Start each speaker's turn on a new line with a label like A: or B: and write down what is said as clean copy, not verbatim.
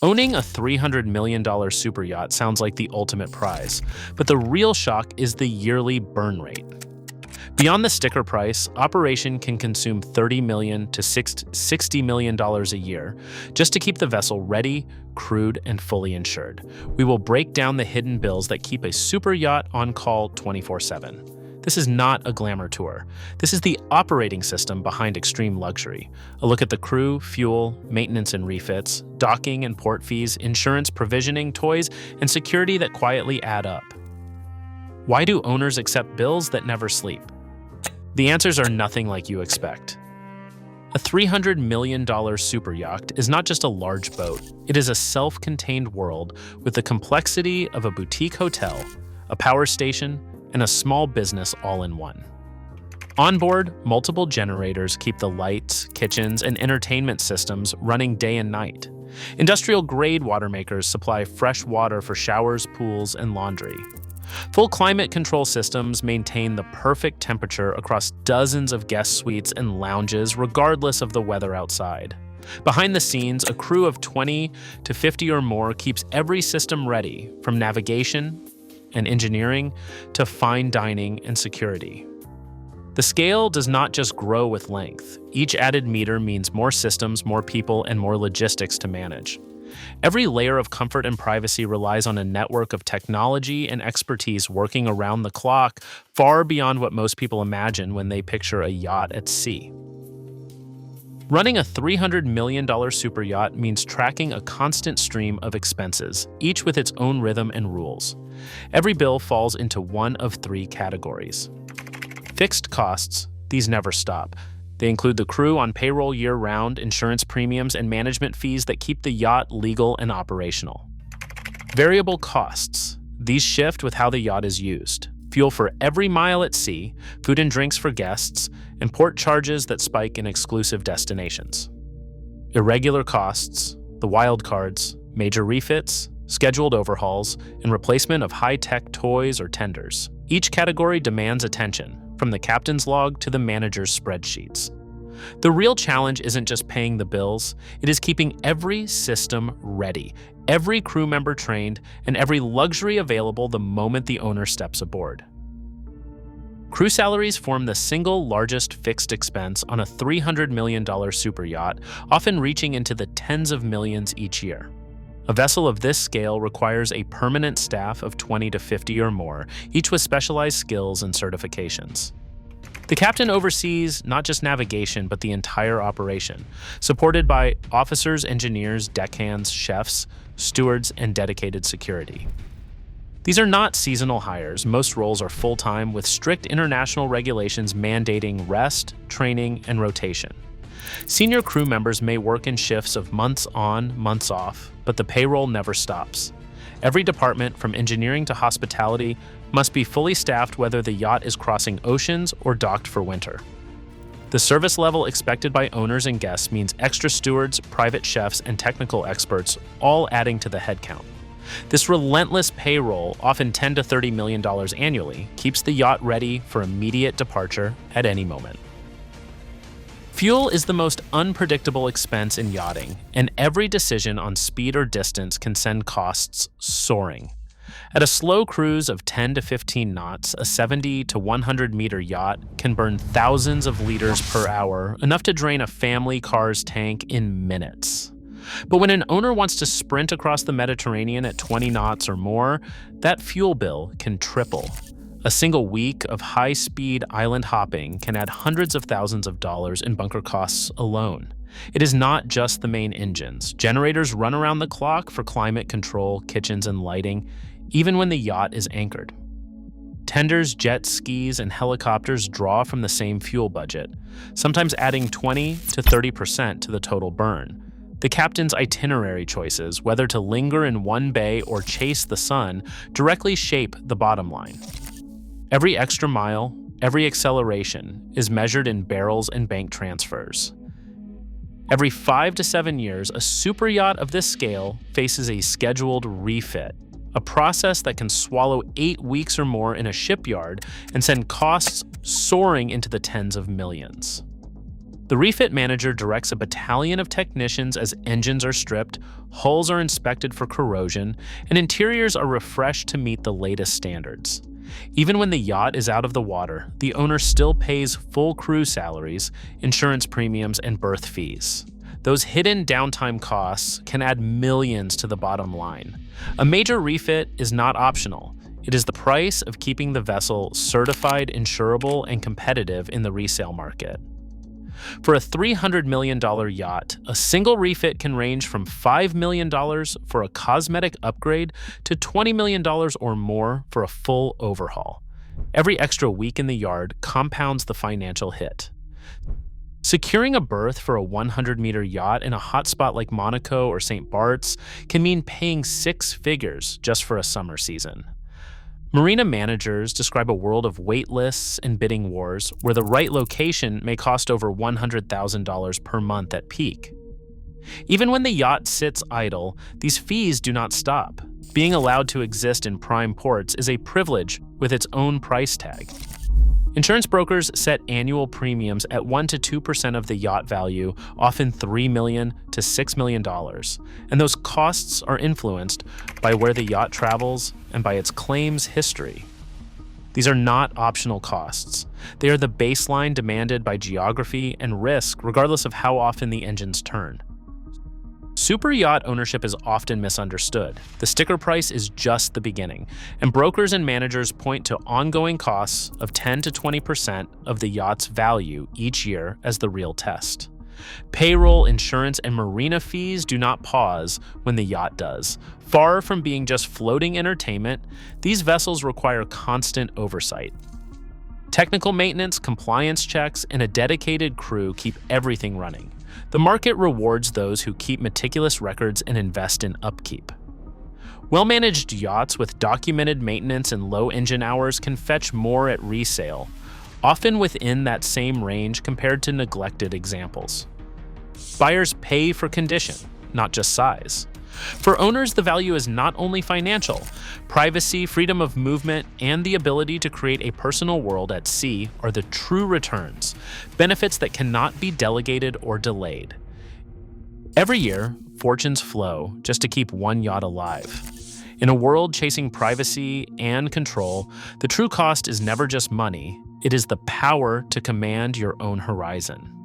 A: Owning a $300 million superyacht sounds like the ultimate prize, but the real shock is the yearly burn rate. Beyond the sticker price, operation can consume $30 million to $60 million a year just to keep the vessel ready, crewed, and fully insured. We will break down the hidden bills that keep a super yacht on call 24/7. This is not a glamour tour. This is the operating system behind extreme luxury. A look at the crew, fuel, maintenance and refits, docking and port fees, insurance, provisioning, toys, and security that quietly add up. Why do owners accept bills that never sleep? The answers are nothing like you expect. A $300 million superyacht is not just a large boat. It is a self-contained world with the complexity of a boutique hotel, a power station, and a small business all in one. On board, multiple generators keep the lights, kitchens, and entertainment systems running day and night. Industrial-grade water makers supply fresh water for showers, pools, and laundry. Full climate control systems maintain the perfect temperature across dozens of guest suites and lounges, regardless of the weather outside. Behind the scenes, a crew of 20 to 50 or more keeps every system ready, from navigation and engineering to fine dining and security. The scale does not just grow with length. Each added meter means more systems, more people, and more logistics to manage. Every layer of comfort and privacy relies on a network of technology and expertise working around the clock, far beyond what most people imagine when they picture a yacht at sea. Running a $300 million superyacht means tracking a constant stream of expenses, each with its own rhythm and rules. Every bill falls into one of three categories. Fixed costs, these never stop. They include the crew on payroll year-round, insurance premiums, and management fees that keep the yacht legal and operational. Variable costs, these shift with how the yacht is used. Fuel for every mile at sea, food and drinks for guests, and port charges that spike in exclusive destinations. Irregular costs, the wild cards, major refits, scheduled overhauls, and replacement of high-tech toys or tenders. Each category demands attention, from the captain's log to the manager's spreadsheets. The real challenge isn't just paying the bills, it is keeping every system ready, every crew member trained, and every luxury available the moment the owner steps aboard. Crew salaries form the single largest fixed expense on a $300 million superyacht, often reaching into the tens of millions each year. A vessel of this scale requires a permanent staff of 20 to 50 or more, each with specialized skills and certifications. The captain oversees not just navigation, but the entire operation, supported by officers, engineers, deckhands, chefs, stewards, and dedicated security. These are not seasonal hires. Most roles are full-time with strict international regulations mandating rest, training, and rotation. Senior crew members may work in shifts of months on, months off, but the payroll never stops. Every department, from engineering to hospitality, must be fully staffed whether the yacht is crossing oceans or docked for winter. The service level expected by owners and guests means extra stewards, private chefs, and technical experts, all adding to the headcount. This relentless payroll, often $10 to $30 million annually, keeps the yacht ready for immediate departure at any moment. Fuel is the most unpredictable expense in yachting, and every decision on speed or distance can send costs soaring. At a slow cruise of 10 to 15 knots, a 70 to 100 meter yacht can burn thousands of liters per hour, enough to drain a family car's tank in minutes. But when an owner wants to sprint across the Mediterranean at 20 knots or more, that fuel bill can triple. A single week of high-speed island hopping can add hundreds of thousands of dollars in bunker costs alone. It is not just the main engines. Generators run around the clock for climate control, kitchens, and lighting, even when the yacht is anchored. Tenders, jet skis, and helicopters draw from the same fuel budget, sometimes adding 20 to 30% to the total burn. The captain's itinerary choices, whether to linger in one bay or chase the sun, directly shape the bottom line. Every extra mile, every acceleration is measured in barrels and bank transfers. Every 5 to 7 years, a superyacht of this scale faces a scheduled refit, a process that can swallow 8 weeks or more in a shipyard and send costs soaring into the tens of millions. The refit manager directs a battalion of technicians as engines are stripped, hulls are inspected for corrosion, and interiors are refreshed to meet the latest standards. Even when the yacht is out of the water, the owner still pays full crew salaries, insurance premiums, and berth fees. Those hidden downtime costs can add millions to the bottom line. A major refit is not optional. It is the price of keeping the vessel certified, insurable, and competitive in the resale market. For a $300 million yacht, a single refit can range from $5 million for a cosmetic upgrade to $20 million or more for a full overhaul. Every extra week in the yard compounds the financial hit. Securing a berth for a 100-meter yacht in a hotspot like Monaco or St. Bart's can mean paying six figures just for a summer season. Marina managers describe a world of wait lists and bidding wars where the right location may cost over $100,000 per month at peak. Even when the yacht sits idle, these fees do not stop. Being allowed to exist in prime ports is a privilege with its own price tag. Insurance brokers set annual premiums at 1 to 2% of the yacht value, often $3 million to $6 million, and those costs are influenced by where the yacht travels and by its claims history. These are not optional costs. They are the baseline demanded by geography and risk, regardless of how often the engines turn. Super yacht ownership is often misunderstood. The sticker price is just the beginning, and brokers and managers point to ongoing costs of 10 to 20% of the yacht's value each year as the real test. Payroll, insurance, and marina fees do not pause when the yacht does. Far from being just floating entertainment, these vessels require constant oversight. Technical maintenance, compliance checks, and a dedicated crew keep everything running. The market rewards those who keep meticulous records and invest in upkeep. Well-managed yachts with documented maintenance and low engine hours can fetch more at resale, often within that same range compared to neglected examples. Buyers pay for condition, not just size. For owners, the value is not only financial. Privacy, freedom of movement, and the ability to create a personal world at sea are the true returns, benefits that cannot be delegated or delayed. Every year, fortunes flow just to keep one yacht alive. In a world chasing privacy and control, the true cost is never just money, it is the power to command your own horizon.